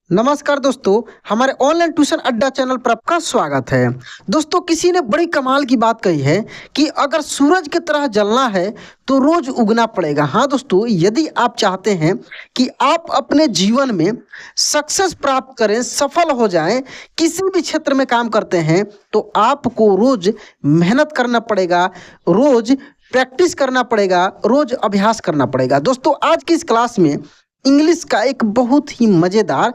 नमस्कार दोस्तों, हमारे ऑनलाइन ट्यूशन अड्डा चैनल पर आपका स्वागत है। दोस्तों, किसी ने बड़ी कमाल की बात कही है कि अगर सूरज की तरह जलना है तो रोज उगना पड़ेगा। हाँ दोस्तों, यदि आप चाहते हैं कि आप अपने जीवन में सक्सेस प्राप्त करें, सफल हो जाएं, किसी भी क्षेत्र में काम करते हैं तो आपको रोज मेहनत करना पड़ेगा, रोज प्रैक्टिस करना पड़ेगा, रोज अभ्यास करना पड़ेगा। दोस्तों, आज की इस क्लास में इंग्लिश का एक बहुत ही मजेदार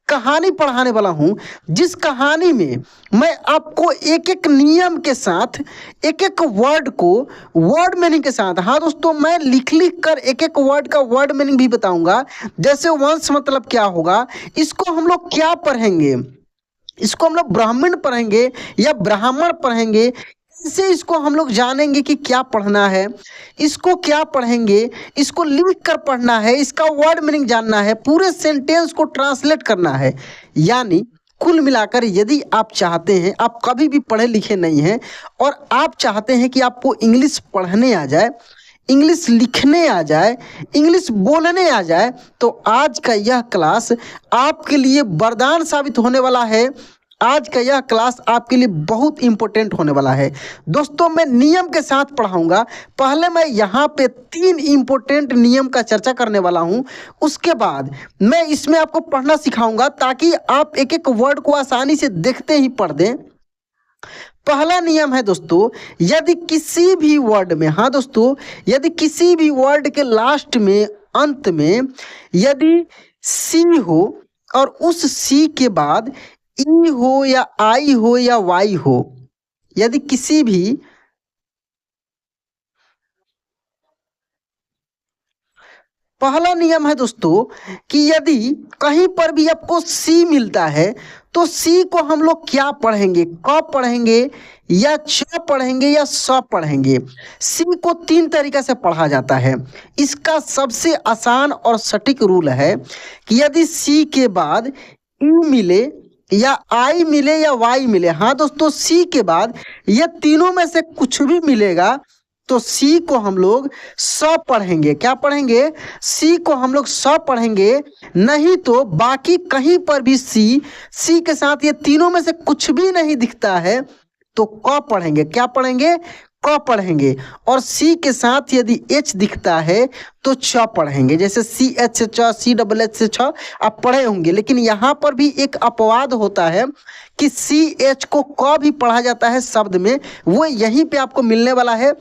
कहानी पढ़ाने वाला हूं, जिस कहानी में मैं आपको एक एक नियम के साथ, एक एक वर्ड को वर्ड मीनिंग के साथ, हाँ दोस्तों, मैं लिख लिख कर एक एक वर्ड का वर्ड मीनिंग भी बताऊंगा। जैसे वंश मतलब क्या होगा, इसको हम लोग क्या पढ़ेंगे, इसको हम लोग ब्राह्मण पढ़ेंगे या ब्राह्मण पढ़ेंगे, इससे इसको हम लोग जानेंगे कि क्या पढ़ना है, इसको क्या पढ़ेंगे, इसको लिख कर पढ़ना है, इसका वर्ड मीनिंग जानना है, पूरे सेंटेंस को ट्रांसलेट करना है। यानी कुल मिलाकर यदि आप चाहते हैं, आप कभी भी पढ़े लिखे नहीं हैं और आप चाहते हैं कि आपको इंग्लिश पढ़ने आ जाए, इंग्लिश लिखने आ जाए, इंग्लिश बोलने आ जाए, तो आज का यह क्लास आपके लिए वरदान साबित होने वाला है। आज का यह क्लास आपके लिए बहुत इंपॉर्टेंट होने वाला है। दोस्तों, मैं नियम के साथ पढ़ाऊंगा। पहले मैं यहाँ पे 3 इंपॉर्टेंट नियम का चर्चा करने वाला हूँ, उसके बाद मैं इसमें आपको पढ़ना सिखाऊंगा ताकि आप एक एक वर्ड को आसानी से देखते ही पढ़ दें। पहला नियम है दोस्तों, यदि किसी भी वर्ड में, हाँ दोस्तों, यदि किसी भी वर्ड के लास्ट में, अंत में यदि सी हो और उस सी के बाद ई हो या आई हो या वाई हो, यदि किसी भी पहला नियम है दोस्तों कि यदि कहीं पर भी आपको सी मिलता है तो सी को हम लोग क्या पढ़ेंगे, क पढ़ेंगे या च पढ़ेंगे या स पढ़ेंगे। सी को 3 तरीके से पढ़ा जाता है। इसका सबसे आसान और सटीक रूल है कि यदि सी के बाद ई मिले या आई मिले या वाई मिले, हाँ दोस्तों, सी के बाद ये तीनों में से कुछ भी मिलेगा तो सी को हम लोग स पढ़ेंगे। क्या पढ़ेंगे? सी को हम लोग स पढ़ेंगे। नहीं तो बाकी कहीं पर भी सी के साथ ये तीनों में से कुछ भी नहीं दिखता है तो क पढ़ेंगे। क्या पढ़ेंगे? क पढ़ेंगे। और सी के साथ यदि एच दिखता है तो च पढ़ेंगे। जैसे सी एच से च, सी डबल एच से छ आप पढ़े होंगे। लेकिन यहाँ पर भी एक अपवाद होता है कि सी एच को क भी पढ़ा जाता है शब्द में, वो यहीं पे आपको मिलने वाला है,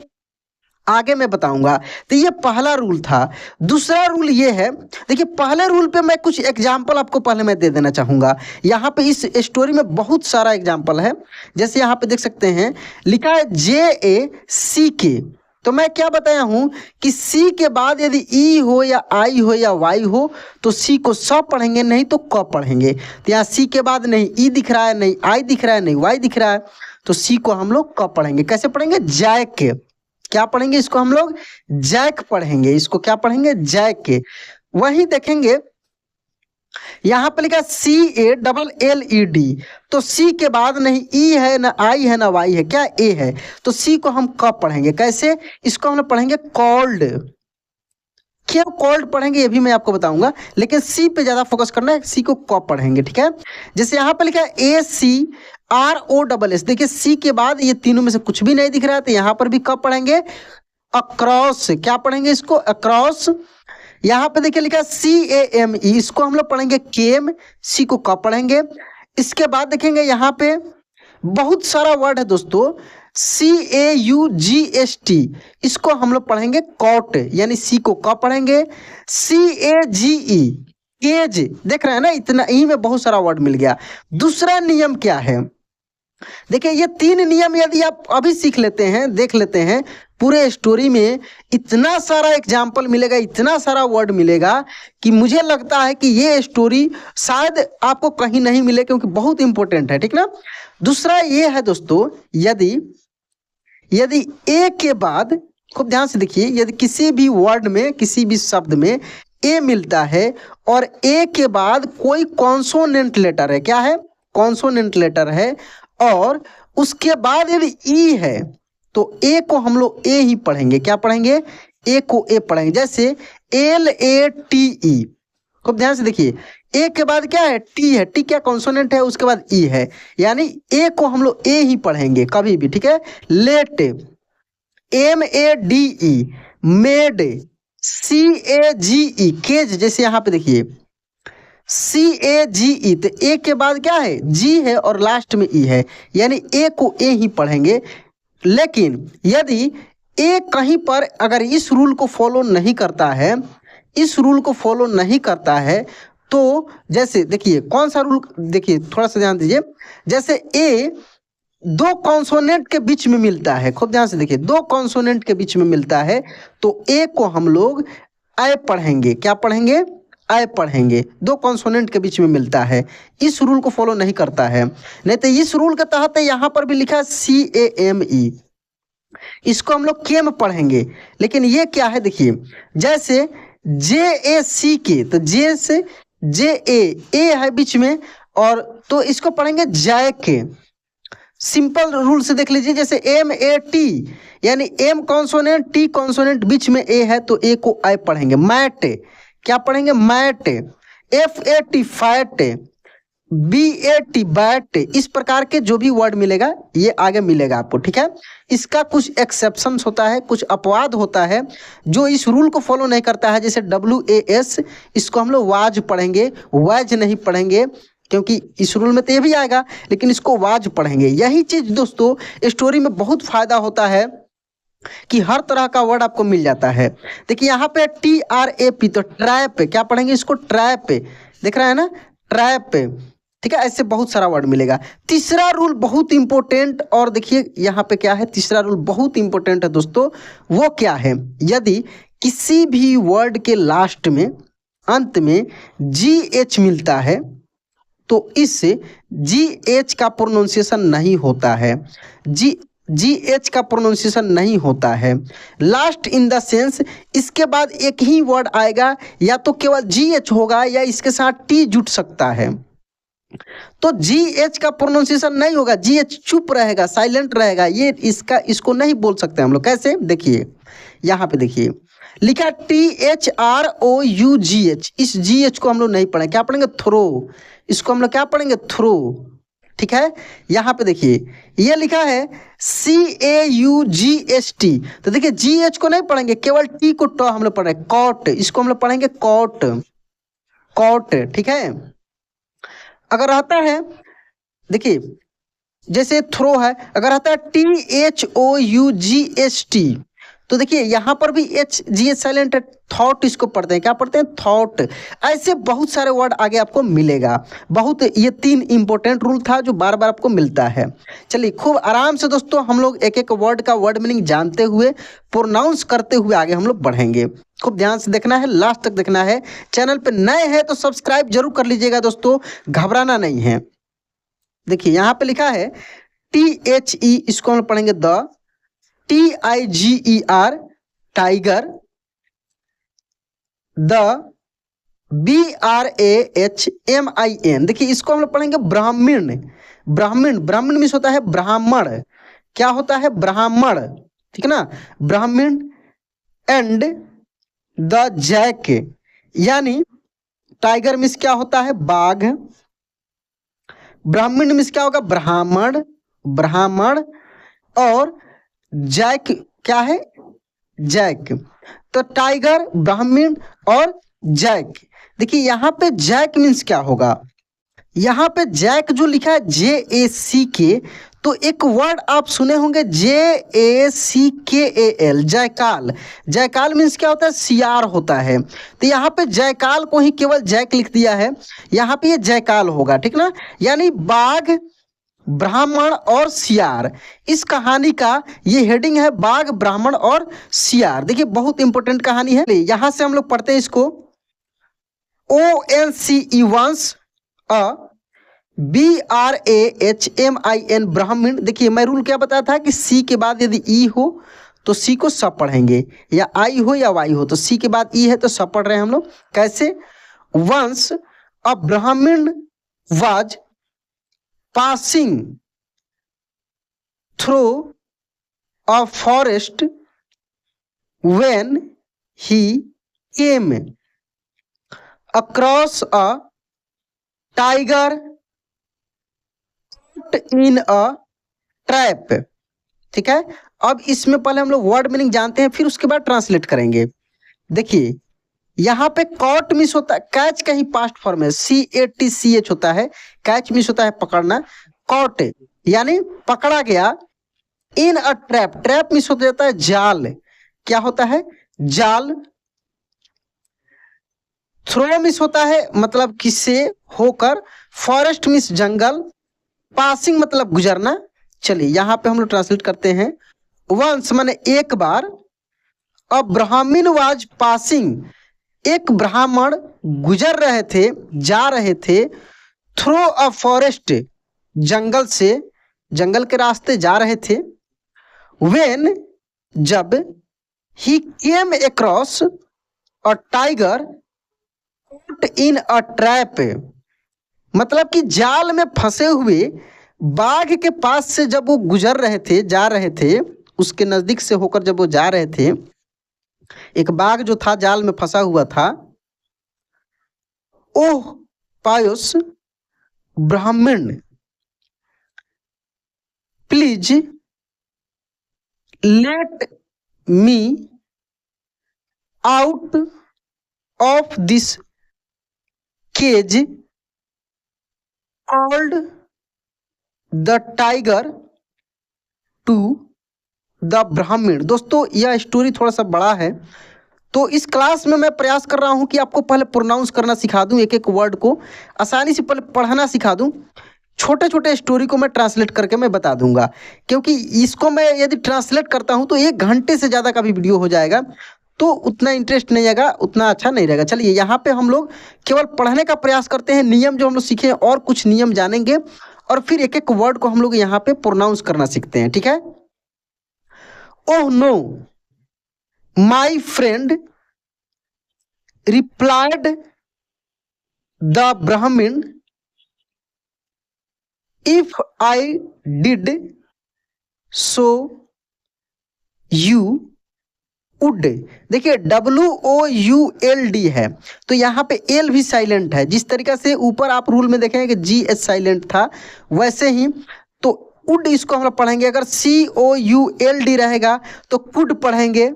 आगे मैं बताऊंगा। तो ये पहला रूल था। दूसरा रूल ये है, देखिए, पहले रूल पे मैं कुछ एग्जाम्पल आपको पहले मैं दे देना चाहूंगा। यहाँ पे इस स्टोरी में बहुत सारा एग्जाम्पल है। जैसे यहाँ पे देख सकते हैं लिखा है JACK। तो मैं क्या बताया हूँ कि सी के बाद यदि ई हो या आई हो या वाई हो तो सी को स पढ़ेंगे, नहीं तो क पढ़ेंगे। तो यहाँ सी के बाद नहीं ई दिख रहा है, नहीं आई दिख रहा है, नहीं वाई दिख रहा है, तो सी को हम लोग क पढ़ेंगे। कैसे पढ़ेंगे? जैक। क्या पढ़ेंगे? इसको हम लोग जैक पढ़ेंगे। इसको क्या पढ़ेंगे? जैक के। वही देखेंगे यहां पर लिखा CALLED, तो सी के बाद नहीं ई है, ना आई है, ना वाई है, क्या ए है, तो सी को हम कब पढ़ेंगे? कैसे? इसको हम लोग पढ़ेंगे कॉल्ड। क्यों कॉल्ड पढ़ेंगे ये भी मैं आपको बताऊंगा, लेकिन सी पे ज्यादा फोकस करना है, सी को कब पढ़ेंगे, ठीक है। जैसे यहाँ पे लिखा है ACROSS, देखिए सी के बाद ये तीनों में से कुछ भी नहीं दिख रहा है तो यहाँ पर भी कब पढ़ेंगे? अक्रॉस। क्या पढ़ेंगे? इसको अक्रॉस। यहाँ पे देखिए लिखा है CAME, इसको हम लोग पढ़ेंगे केम। सी को कब पढ़ेंगे? इसके बाद देखेंगे यहाँ पे बहुत सारा वर्ड है दोस्तों, CAUGST, इसको हम लोग पढ़ेंगे कॉट, यानी सी को कब पढ़ेंगे? CAGE, cage. देख रहे हैं ना, इतना ही में बहुत सारा वर्ड मिल गया। दूसरा नियम क्या है? देखिए, ये 3 नियम यदि आप अभी सीख लेते हैं, देख लेते हैं, पूरे स्टोरी में इतना सारा एग्जाम्पल मिलेगा, इतना सारा वर्ड मिलेगा कि मुझे लगता है कि ये स्टोरी शायद आपको कहीं नहीं मिले, क्योंकि बहुत इंपॉर्टेंट है, ठीक ना। दूसरा ये है दोस्तों, यदि ए के बाद, खूब ध्यान से देखिए, यदि किसी भी वर्ड में, किसी भी शब्द में ए मिलता है और ए के बाद कोई कॉन्सोनेंट लेटर है, क्या है? कॉन्सोनेंट लेटर है, और उसके बाद यदि ई है तो ए को हम लोग ए ही पढ़ेंगे। क्या पढ़ेंगे? ए को ए पढ़ेंगे। जैसे LATE, खूब ध्यान से देखिए, ए के बाद क्या है, टी है, टी क्या कॉन्सोनेंट है, उसके बाद ई है, यानी ए को हम लोग ए ही पढ़ेंगे कभी भी, ठीक है। Let, MADE, made, CAGE, cage, जैसे यहाँ पे देखिए CAGE, तो ए के बाद क्या है, जी है और लास्ट में ई है, यानी ए को ए ही पढ़ेंगे। लेकिन यदि ए कहीं पर अगर इस रूल को फॉलो नहीं करता है, इस रूल को फॉलो नहीं करता है, तो जैसे देखिए कौन सा रूल, देखिए थोड़ा सा ध्यान दीजिए, जैसे ए दो कॉन्सोनेंट के बीच में मिलता है, खूब ध्यान से देखिए, दो कॉन्सोनेंट के बीच में मिलता है, तो ए को हम लोग आई पढ़ेंगे, क्या पढ़ेंगे, आई पढ़ेंगे, दो कॉन्सोनेंट के बीच में मिलता है, इस रूल को फॉलो नहीं करता है। नहीं तो इस रूल के तहत यहाँ पर भी लिखा है CAME, इसको हम लोग केम पढ़ेंगे, लेकिन ये क्या है देखिए, जैसे JAC के, तो जे से JA है बीच में, और तो इसको पढ़ेंगे जैक। सिंपल रूल से देख लीजिए, जैसे MAT, यानी M कॉन्सोनेंट T कॉन्सोनेंट बीच में A है, तो A को I पढ़ेंगे। मैट, क्या पढ़ेंगे, mat. FAT, fat. BAT, bat. इस प्रकार के जो भी वर्ड मिलेगा ये आगे मिलेगा आपको, ठीक है। इसका कुछ एक्सेप्शंस होता है, कुछ अपवाद होता है जो इस रूल को फॉलो नहीं करता है, जैसे WAS, इसको हम लोग वाज पढ़ेंगे, वाज नहीं पढ़ेंगे, क्योंकि इस रूल में तो ये भी आएगा, लेकिन इसको वाज पढ़ेंगे। यही चीज दोस्तों स्टोरी में बहुत फायदा होता है कि हर तरह का वर्ड आपको मिल जाता है। देखिए यहाँ पे TRAP, तो ट्रैप, क्या पढ़ेंगे इसको, ट्रैप, दिख रहा है ना, ट्रैप, ठीक है। ऐसे बहुत सारा वर्ड मिलेगा। तीसरा रूल बहुत इंपॉर्टेंट, और देखिए यहाँ पे क्या है, तीसरा रूल बहुत इंपॉर्टेंट है दोस्तों, वो क्या है, यदि किसी भी वर्ड के लास्ट में, अंत में GH मिलता है, तो इससे GH का प्रोनाउंसिएशन नहीं होता है, GH का प्रोनाउंसिएशन नहीं होता है। लास्ट इन द सेंस, इसके बाद एक ही वर्ड आएगा, या तो केवल GH होगा या इसके साथ T जुट सकता है, तो GH का प्रोनाउंसिएशन नहीं होगा, GH चुप रहेगा, साइलेंट रहेगा, ये इसको नहीं बोल सकते हम लोग। कैसे, देखिए यहाँ पे देखिए लिखा THROUGH, इस GH को हम लोग नहीं पढ़ेंगे, क्या पढ़ेंगे, थ्रो, इसको हम लोग क्या पढ़ेंगे, थ्रो, ठीक है। यहाँ पे देखिए ये लिखा है CAUGST, तो देखिए GH को नहीं पढ़ेंगे, केवल T को ट हम लोग पढ़ेंगे, कॉट, इसको हम लोग पढ़ेंगे कॉट, कॉट, ठीक है। अगर रहता है, देखिए जैसे थ्रो है, अगर रहता है THOUGST, तो देखिए यहाँ पर भी GH साइलेंट है, थॉट इसको पढ़ते हैं, क्या पढ़ते हैं, थॉट। ऐसे बहुत सारे वर्ड आगे आपको मिलेगा, बहुत, ये 3 इंपॉर्टेंट रूल था जो बार बार आपको मिलता है। चलिए खूब आराम से दोस्तों हम लोग एक एक वर्ड का वर्ड मीनिंग जानते हुए, प्रोनाउंस करते हुए आगे हम लोग बढ़ेंगे। खूब ध्यान से देखना है, लास्ट तक देखना है। चैनल पे नए हैं तो सब्सक्राइब जरूर कर लीजिएगा दोस्तों, घबराना नहीं है। देखिए यहाँ पे लिखा है THE, इसको हम पढ़ेंगे the, TIGER, tiger, the, BRAHMIN, देखिए इसको हम लोग पढ़ेंगे ब्राह्मण, ब्राह्मण, ब्राह्मण मीन्स होता है ब्राह्मण, क्या होता है, ब्राह्मण, ठीक है ना, ब्राह्मण। एंड द जैक, यानी टाइगर मीन्स क्या होता है, बाघ, ब्राह्मण मीन्स क्या होगा, ब्राह्मण, ब्राह्मण, और जैक क्या है, जैक, तो टाइगर, ब्राह्मण और जैक। देखिए यहाँ पे जैक मीन्स क्या होगा, यहाँ पे जैक जो लिखा है JACK, तो एक वर्ड आप सुने होंगे JACKAL, जयकाल, जयकाल मीन्स क्या होता है, सियार होता है, तो यहाँ पे जयकाल को ही केवल जैक लिख दिया है, यहाँ पे ये जयकाल होगा, ठीक ना। यानी बाघ, ब्राह्मण और सियार, इस कहानी का ये हेडिंग है, बाघ, ब्राह्मण और सियार। देखिए बहुत इंपॉर्टेंट कहानी है, यहां से हम लोग पढ़ते हैं इसको, ONCE, वंश, BRAHMIN, ब्राह्मण। देखिए मैं रूल क्या बताया था कि सी के बाद यदि ई हो तो सी को सब पढ़ेंगे, या आई हो या वाई हो, तो सी के बाद ई है तो सब पढ़ रहे हैं हम लोग। कैसे, वंस अ ब्राह्मण was passing through a forest when he came across a tiger in a trap. ठीक है, अब इसमें पहले हम लोग वर्ड मीनिंग जानते हैं, फिर उसके बाद ट्रांसलेट करेंगे। देखिए यहाँ पे कॉट मिस होता है, कैच का ही पास्ट फॉर्म है, CATCH होता है, कैच मिस होता है पकड़ना, कॉट यानी पकड़ा गया, इन अ ट्रैप, ट्रैप मिस हो जाता है जाल, क्या होता है जाल, थ्रो मिस होता है मतलब किससे होकर, फॉरेस्ट मिस जंगल, पासिंग मतलब गुजरना। चलिए यहाँ पे हम लोग ट्रांसलेट करते हैं। वंस माने एक बार, अ ब्राह्मण वाज पासिंग, एक ब्राह्मण गुजर रहे थे, जा रहे थे, थ्रू अ फॉरेस्ट, जंगल से, जंगल के रास्ते जा रहे थे, व्हेन जब, he came across a tiger in a trap, मतलब कि जाल में फंसे हुए बाघ के पास से जब वो गुजर रहे थे, जा रहे थे, उसके नजदीक से होकर जब वो जा रहे थे, एक बाघ जो था जाल में फंसा हुआ था, oh pious Brahmin, please let me out of this cage called the tiger to the Brahmin. दोस्तों यह स्टोरी थोड़ा सा बड़ा है, तो इस क्लास में मैं प्रयास कर रहा हूं कि आपको पहले प्रोनाउंस करना सिखा दूं, एक एक वर्ड को आसानी से पहले पढ़ना सिखा दूं, छोटे छोटे स्टोरी को मैं ट्रांसलेट करके मैं बता दूंगा, क्योंकि इसको मैं यदि ट्रांसलेट करता हूं तो 1 घंटे से ज़्यादा का भी वीडियो हो जाएगा, तो उतना इंटरेस्ट नहीं आएगा, उतना अच्छा नहीं रहेगा। चलिए यहाँ पे हम लोग केवल पढ़ने का प्रयास करते हैं, नियम जो हम लोग सीखे और कुछ नियम जानेंगे, और फिर एक एक वर्ड को हम लोग यहाँ पे प्रोनाउंस करना सीखते हैं। ठीक है। Oh no my friend replied the Brahmin, if I did so you would. देखिए WOULD है, तो यहाँ पे एल भी साइलेंट है, जिस तरीका से ऊपर आप रूल में देखेंगे कि GH साइलेंट था, वैसे ही तो वुड इसको हम लोग पढ़ेंगे। अगर COULD रहेगा तो कुड पढ़ेंगे,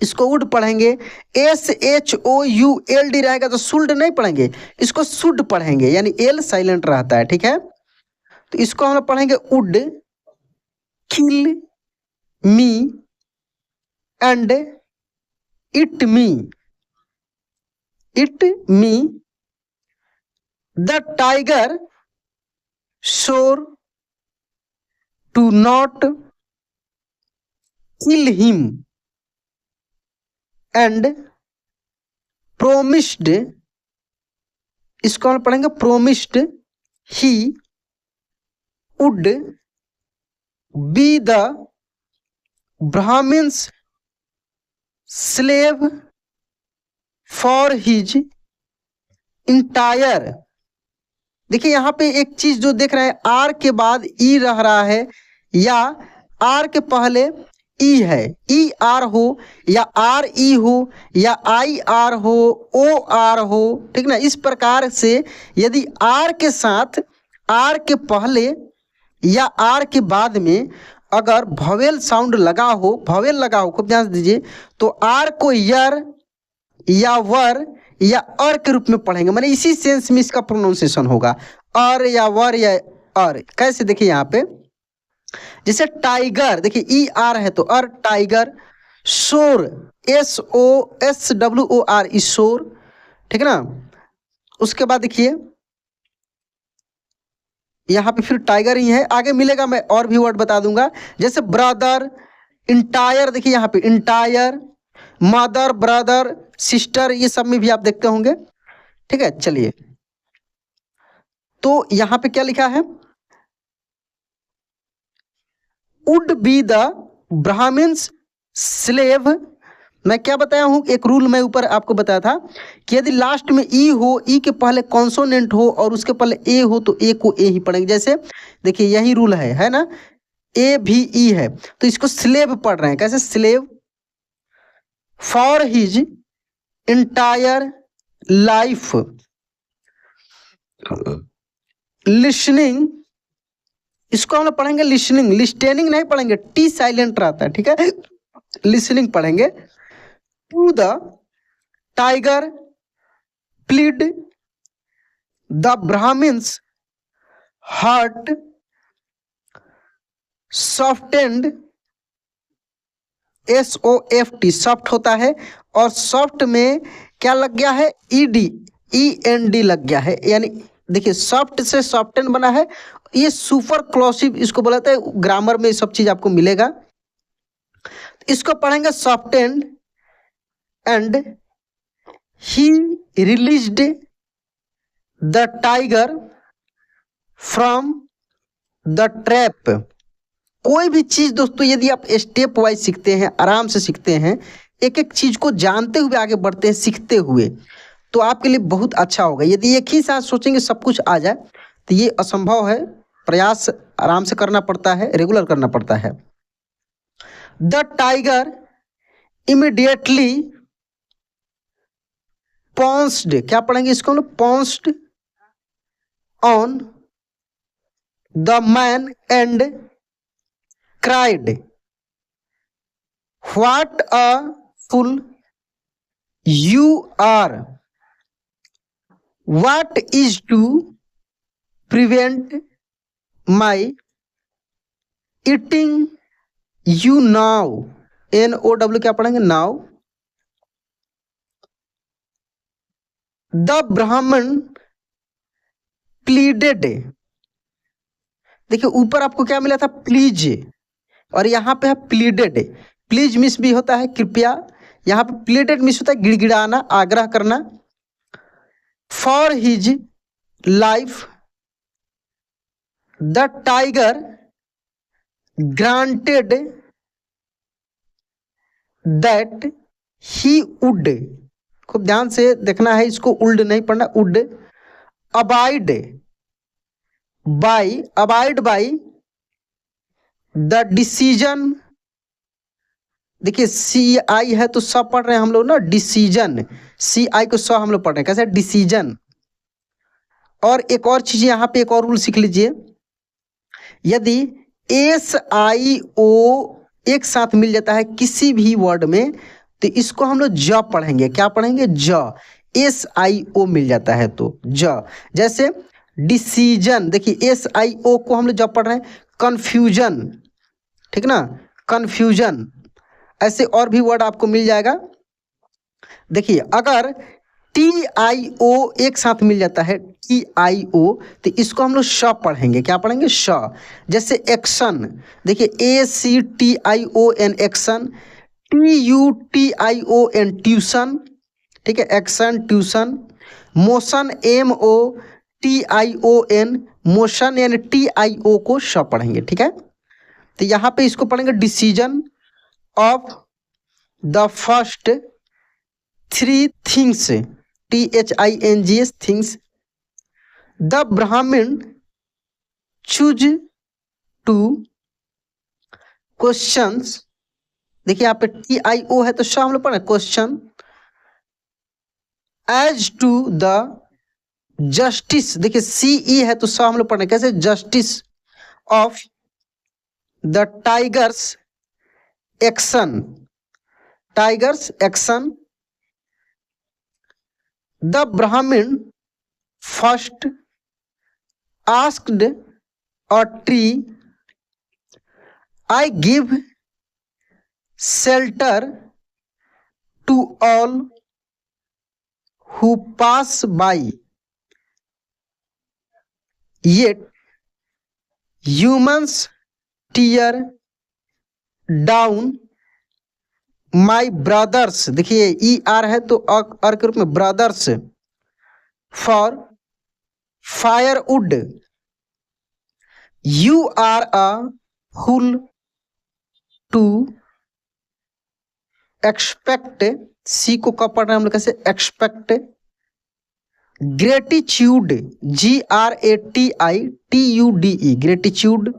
इसको वुड पढ़ेंगे। SHOULD रहेगा तो शुल्ड नहीं पढ़ेंगे, इसको शुड पढ़ेंगे, यानी एल साइलेंट रहता है। ठीक है, तो इसको हम लोग पढ़ेंगे would kill me and eat me, the tiger swore to not kill him and promised, इसको हम पढ़ेंगे promised he would be the Brahmin's slave for his entire. देखिए यहाँ पे एक चीज जो देख रहे हैं, आर के बाद ई रह रहा है, या आर के पहले ई है, ER हो या RE हो या IR हो, OR हो, ठीक ना। इस प्रकार से यदि आर के साथ, आर के पहले या आर के बाद में अगर भवेल साउंड लगा हो, भवेल लगा हो, खूब ध्यान दीजिए, तो आर को यर या वर या अर के रूप में पढ़ेंगे, माने इसी सेंस में इसका प्रोनाउंसिएशन होगा, अर या वर या अर। कैसे, देखिए यहाँ पे जैसे टाइगर, देखिए ER है तो अर टाइगर, शोर SOSWOR ईशोर, ठीक है ना। उसके बाद देखिए यहाँ पे फिर टाइगर ही है, आगे मिलेगा मैं और भी वर्ड बता दूंगा, जैसे ब्रदर, इंटायर, देखिए यहाँ पे इंटायर, मदर, ब्रदर, सिस्टर, ये सब में भी आप देखते होंगे। ठीक है, चलिए तो यहाँ पे क्या लिखा है, would be the Brahmin's slave. मैं क्या बताया हूं, एक रूल मैं ऊपर आपको बताया था कि यदि लास्ट में ई हो, ई के पहले कॉन्सोनेंट हो और उसके पहले ए हो तो ए को ए ही पढ़ेंगे। जैसे देखिए यही रूल है ना, ए भी ई है तो इसको स्लेव पढ़ रहे हैं। कैसे, slave for his entire life, listening, इसको हम लोग पढ़ेंगे लिसनिंग, लिस्टेनिंग नहीं पढ़ेंगे, टी साइलेंट रहता है, ठीक है। लिसनिंग पढ़ेंगे। To the tiger plead the Brahmin's heart softened, SOFT soft होता है, और सॉफ्ट में क्या लग गया है, ED लग गया है, यानी देखिए सॉफ्ट से सॉफ्टेन बना है, ये सुपर क्लॉसिव इसको बोला जाता है, ग्रामर में ये सब चीज आपको मिलेगा। इसको पढ़ेंगे softened and he released the tiger from the trap. कोई भी चीज दोस्तों यदि आप स्टेप वाइज सीखते हैं, आराम से सीखते हैं, एक एक चीज को जानते हुए आगे बढ़ते हैं, सीखते हुए, तो आपके लिए बहुत अच्छा होगा। यदि एक ही साथ सोचेंगे सब कुछ आ जाए तो ये असंभव है। प्रयास आराम से करना पड़ता है, रेगुलर करना पड़ता है। द टाइगर इमीडिएटली पॉन्स्ड, क्या पढ़ेंगे इसको हम लोग, pounced on the man and cried, what a fool you are, what is to prevent my eating you now, NOW क्या पढ़ेंगे, now the Brahman pleaded, देखिए ऊपर आपको क्या मिला था, प्लीज, और यहाँ पे है प्लीडेड। प्लीज मिस भी होता है कृपया, यहाँ पे प्लीडेड मिस होता है गिड़गिड़ाना, आग्रह करना। For his life the tiger granted that he would, खूब ध्यान से देखना है, इसको उल्ड नहीं पढ़ना, would abide by the decision, देखिए CI है तो स पढ़ रहे हैं हम लोग ना, डिसीजन, CI को स हम लोग पढ़ रहे हैं, कैसे, डिसीजन। और एक और चीज यहाँ पे, एक और रूल सीख लीजिए, यदि SIO एक साथ मिल जाता है किसी भी वर्ड में तो इसको हम लोग ज पढ़ेंगे, क्या पढ़ेंगे, ज, SIO मिल जाता है तो ज। जैसे डिसीजन, देखिए SIO को हम लोग जब पढ़ रहे हैं, कंफ्यूजन, ठीक ना, कंफ्यूजन, ऐसे और भी वर्ड आपको मिल जाएगा। देखिए अगर TIO एक साथ मिल जाता है, TIO, तो इसको हम लोग श पढ़ेंगे, क्या पढ़ेंगे, श। जैसे एक्शन, देखिए ACTION एक्शन, TUTION ट्यूशन, ठीक है, action tuition. Motion MOTION motion, यानी TIO को श पढ़ेंगे, ठीक है। तो यहाँ पे इसको पढ़ेंगे decision of the first three things, THINGS things, the ब्राह्मण चूज टू क्वेश्चंस, देखिए यहाँ पे TIO है तो श हम लोग पढ़े question, as to the justice, देखिए CE है तो स हम लोग पढ़े कैसे, justice of the tigers action, tigers action, the brahmin first asked a tree, I give shelter to all who pass by, yet humans tear down my brothers, देखिए ER है तो अर के रूप में brothers, for firewood, you are a fool to expect, C को कब पढ़ रहे हैं हम लोग, कैसे, expect, gratitude, GRATITUDE gratitude,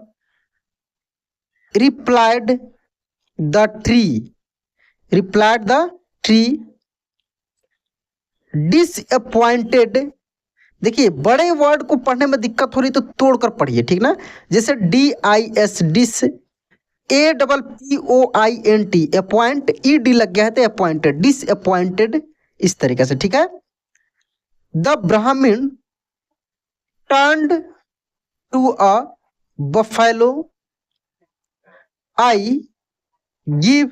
replied the tree, disappointed देखिए बड़े वर्ड को पढ़ने में दिक्कत हो रही तो तोड़कर पढ़िए, ठीक ना। जैसे DIS dis, APPOINT appoint, ED लग गया है तो अपॉइंटेड, डिसअपॉइंटेड, इस तरीके से, ठीक है। The Brahmin turned to a buffalo, I give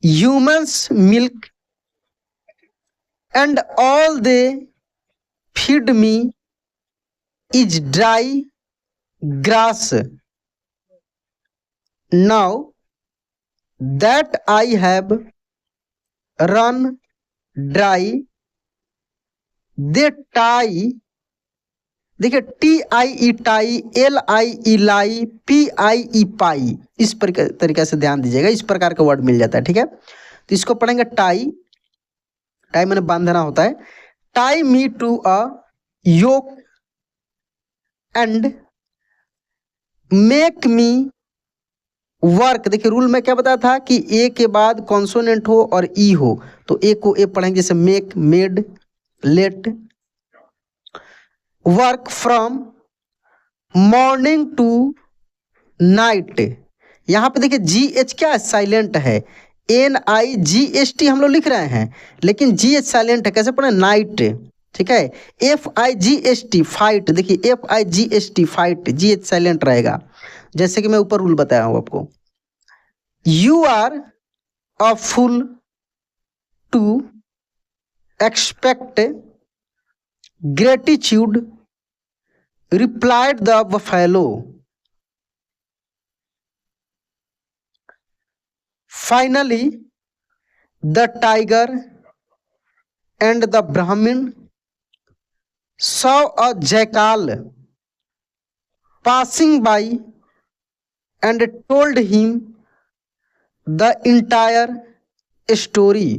humans milk and all they feed me is dry grass. Now that I have run dry they tie, देखिए TIE tie, LIE lie, PIE pie, इस तरीके से ध्यान दीजिएगा, इस प्रकार का word मिल जाता है, ठीक है। तो इसको पढ़ेंगे टाई, टाई मैंने बांधना होता है। Tie me to a yoke and make me work. देखिए रूल में क्या बताया था कि ए के बाद कॉन्सोनेंट हो और ई हो, तो ए को ए पढ़ेंगे, जैसे make, made, let. Work from morning to night, यहां पे देखिए GH क्या साइलेंट है, NIGHT हम लोग लिख रहे हैं, लेकिन GH साइलेंट है, कैसे पढ़े, नाइट, ठीक है। FIGHT फाइट, देखिए FIGHT फाइट, GH साइलेंट रहेगा, जैसे कि मैं ऊपर रूल बताया हूं आपको। You are a fool to expect gratitude, replied the buffalo. Finally the tiger and the Brahmin saw a jackal passing by and told him the entire story.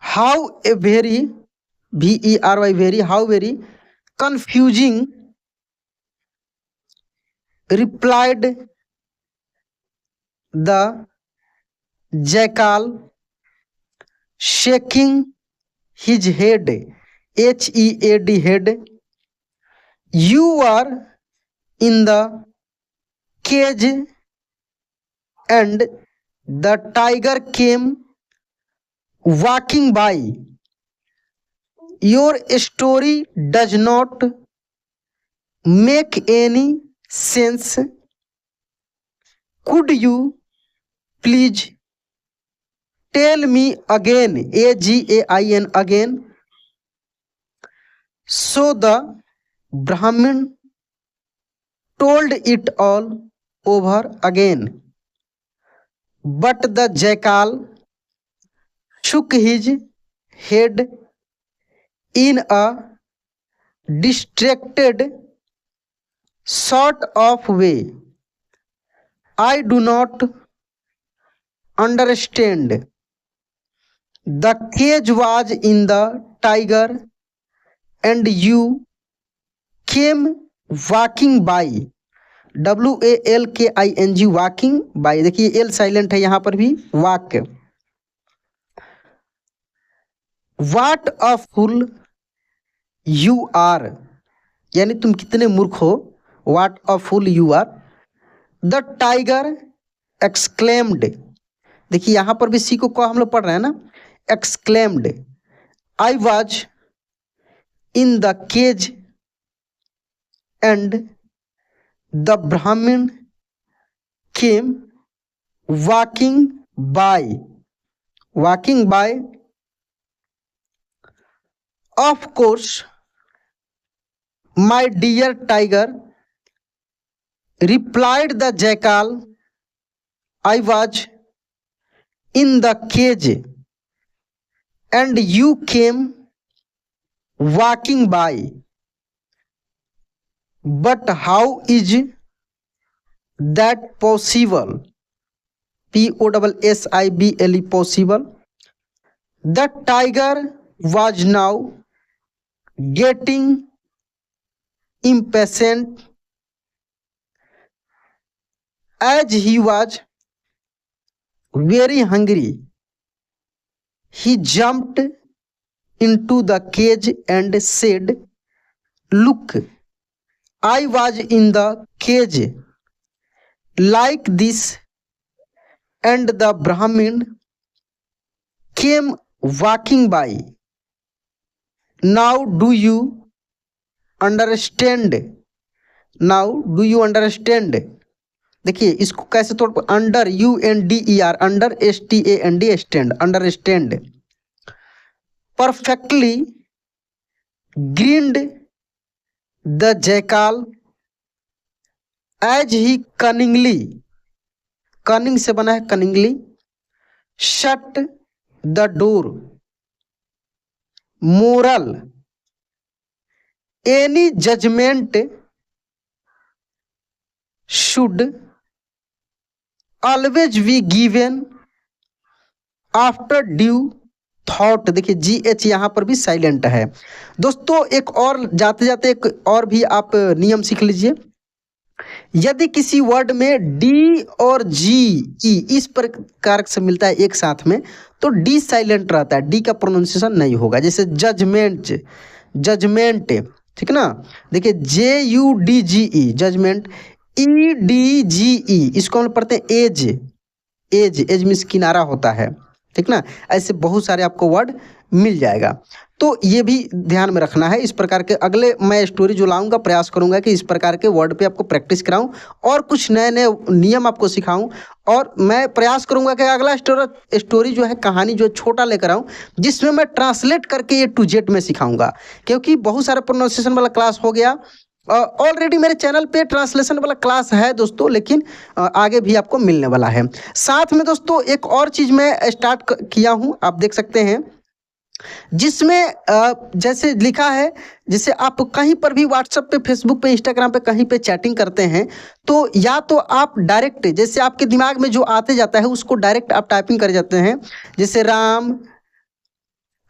How a very, VERY, very, how very confusing, replied the jackal, shaking his head, HEAD, head. You are in the cage and the tiger came walking by. Your story does not make any sense. Could you please tell me again, AGAIN, again? So the Brahmin told it all over again, but the jackal shook his head in a distracted sort of way. I do not understand. The cage was in the tiger and you came walking by, WALKING, walking by, देखिए L silent है यहाँ पर भी, walk. What a fool you are, यानी तुम कितने मूर्ख हो, What a fool you are. The tiger exclaimed, देखिए यहाँ पर भी सी को हम लोग पढ़ रहे हैं ना, exclaimed. I was in the cage and the Brahmin came walking by, walking by. Of course, my dear tiger, replied the jackal, I was in the cage and you came walking by. But how is that possible? POSSIBLE, possible. The tiger was now getting impatient as he was very hungry. He jumped into the cage and said, "Look, I was in the cage like this, and the Brahmin came walking by. Now do you understand? Now do you understand?" देखिए इसको कैसे तोड़, under UNDER, under STAND, stand, understand, perfectly grinned the jackal as he cunningly, cunning से बना है cunningly, shut the door, moral, any judgment should always be given after due thought. देखिए GH यहाँ पर भी साइलेंट है। दोस्तों एक और जाते जाते एक और भी आप नियम सीख लीजिए। यदि किसी वर्ड में D और GE इस प्रकार से मिलता है एक साथ में, तो D साइलेंट रहता है, D का प्रोनाउंसिएशन नहीं होगा। जैसे जजमेंट, जजमेंट, ठीक ना। देखिए JUDGE, जजमेंट, EDGE इसको हम पढ़ते हैं एज, एज, एज मीन्स किनारा होता है, ठीक ना। ऐसे बहुत सारे आपको वर्ड मिल जाएगा, तो ये भी ध्यान में रखना है। इस प्रकार के अगले मैं स्टोरी जो लाऊंगा, प्रयास करूंगा कि इस प्रकार के वर्ड पे आपको प्रैक्टिस कराऊं और कुछ नए नए नियम आपको सिखाऊं, और मैं प्रयास करूंगा कि अगला स्टोरी जो है, कहानी जो छोटा लेकर आऊं, जिसमें मैं ट्रांसलेट करके A to Z में सिखाऊंगा। क्योंकि बहुत सारे प्रोनाउंसिएशन वाला क्लास हो गया, ऑलरेडी मेरे चैनल पे ट्रांसलेशन वाला क्लास है दोस्तों, लेकिन आगे भी आपको मिलने वाला है। साथ में दोस्तों एक और चीज़ मैं स्टार्ट किया हूँ, आप देख सकते हैं, जिसमें जैसे लिखा है, जैसे आप कहीं पर भी व्हाट्सएप पे, फेसबुक पे, इंस्टाग्राम पे कहीं पे चैटिंग करते हैं, तो या तो आप डायरेक्ट, जैसे आपके दिमाग में जो आते जाता है उसको डायरेक्ट आप टाइपिंग कर जाते हैं, जैसे राम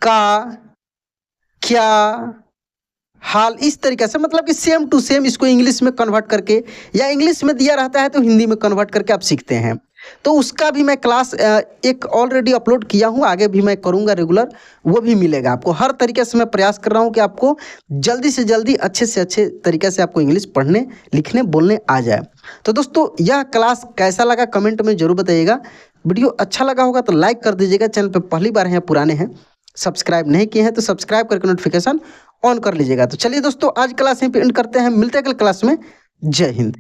का क्या हाल, इस तरीके से, मतलब कि सेम टू सेम इसको इंग्लिश में कन्वर्ट करके, या इंग्लिश में दिया रहता है तो हिंदी में कन्वर्ट करके आप सीखते हैं। तो उसका भी मैं क्लास एक ऑलरेडी अपलोड किया हूँ, आगे भी मैं करूँगा रेगुलर, वो भी मिलेगा आपको। हर तरीके से मैं प्रयास कर रहा हूँ कि आपको जल्दी से जल्दी अच्छे से अच्छे तरीके से आपको इंग्लिश पढ़ने, लिखने, बोलने आ जाए। तो दोस्तों यह क्लास कैसा लगा कमेंट में जरूर बताइएगा। वीडियो अच्छा लगा होगा तो लाइक कर दीजिएगा। चैनल पर पहली बार हैं, पुराने हैं, सब्सक्राइब नहीं किए हैं तो सब्सक्राइब करके नोटिफिकेशन ऑन कर लीजिएगा। तो चलिए दोस्तों आज क्लास यहीं पे एंड करते हैं, मिलते हैं अगले क्लास में। जय हिंद।